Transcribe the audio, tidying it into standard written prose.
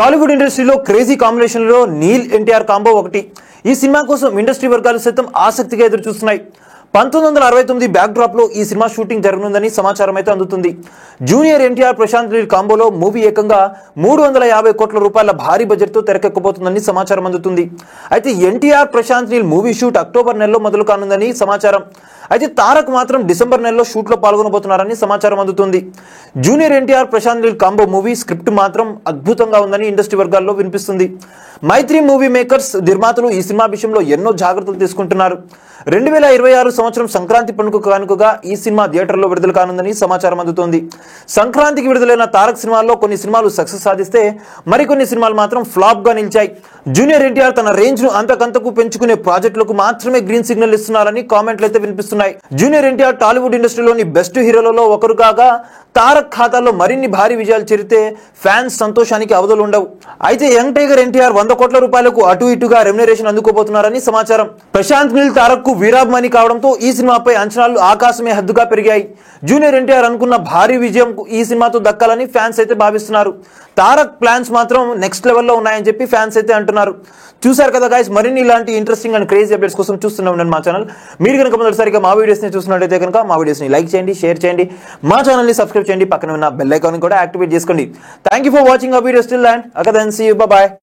టాలీవుడ్ ఇండస్ట్రీలో క్రేజీ కాంబినేషన్లో నీల్ ఎన్టీఆర్ కాంబో ఒకటి. ఈ సినిమా కోసం ఇండస్ట్రీ వర్గాలు సైతం ఆసక్తిగా ఎదురు చూస్తున్నాయి. 1969 బ్యాక్ డ్రాప్ లో ఈ సినిమా షూటింగ్ జరగనుందని సమాచారం అయితే అందుతుంది. జూనియర్ ఎన్టీఆర్ ప్రశాంత్ నీల్ కాంబోలో మూవీ ఏకంగా 350 కోట్ల రూపాయల భారీ బడ్జెట్ తో తెరకెక్కబోతుందని సమాచారం అందుతుంది. అయితే NTR Prashanth Neel movie shoot October నెలలో మొదలు కానుందని సమాచారం. అయితే తారక్ మాత్రం డిసెంబర్ నెలలో షూట్ లో పాల్గొనబోతున్నారని సమాచారం అందుతుంది. Junior NTR Prashanth Neel combo movie script మాత్రం అద్భుతంగా ఉందని ఇండస్ట్రీ వర్గాల్లో వినిపిస్తుంది. మైత్రి మూవీ మేకర్స్ నిర్మాతలు ఈ సినిమా విషయంలో ఎన్నో జాగ్రత్తలు తీసుకుంటున్నారు. 2026 సంవత్సరం సంక్రాంతి పండుగ కానుకగా ఈ సినిమా థియేటర్లో విడుదల కానుందని సమాచారం అందుతోంది. సంక్రాంతికి విడుదలైన తారక్ సినిమాల్లో కొన్ని సినిమాలు సక్సెస్ సాధిస్తే మరికొన్ని సినిమాలు మాత్రం ఫ్లాప్ గా నిలిచాయి. జూనియర్ ఎన్టీఆర్ తన రేంజ్ ను అంతకంతకు పెంచుకునే ప్రాజెక్టులకు మాత్రమే గ్రీన్ సిగ్నల్ ఇస్తున్నారని కామెంట్లు అయితే వినిపిస్తున్నాయి. జూనియర్ ఎన్టీఆర్ టాలీవుడ్ ఇండస్ట్రీలోని బెస్ట్ హీరోలలో ఒకరు కాగా తారక్ ఖాతాలో మరిన్ని భారీ విజయాలు చేరితే ఫ్యాన్స్ సంతోషానికి అవధులు ఉండవు. అయితే యంగ్ టైగర్ ఎన్టీఆర్ 100 కోట్ల రూపాయలకు అటు ఇటుగా రెమ్యునరేషన్ అందుకోబోతున్నారని సమాచారం. ప్రశాంత్ నీల్ తారక్ కు వీరాభిమాని కావడంతో ఈ సినిమాపై అంచనాలు ఆకాశమే హద్దుగా పెరిగాయి. జూనియర్ ఎన్టీఆర్ అనుకున్న భారీ విజయం ఈ సినిమాతో దక్కాలని ఫ్యాన్స్ అయితే భావిస్తున్నారు. తారక్ ప్లాన్స్ మాత్రం నెక్స్ట్ లెవెల్లో ఉన్నాయని చెప్పి ఫ్యాన్స్ అయితే అంటున్నారు. చూసారు కదా గైస్, మరిన్ని ఇలాంటి ఇంట్రెస్టింగ్ అండ్ క్రేజీ అప్డేట్స్ కోసం చూస్తూనే ఉండండి మా ఛానల్. మీరు కనుక మొదటిసారిగా మా వీడియోస్ ని చూసినట్లయితే కనుక మా వీడియోస్ ని లైక్ చేయండి, షేర్ చేయండి, మా ఛానల్ ని సబ్స్క్రైబ్ చేయండి, పక్కన ఉన్న బెల్ ఐకాన్ కూడా యాక్టివేట్ చేసుకోండి. Thank you for watching our videos till and అగదన్ సీ యు, బై బై.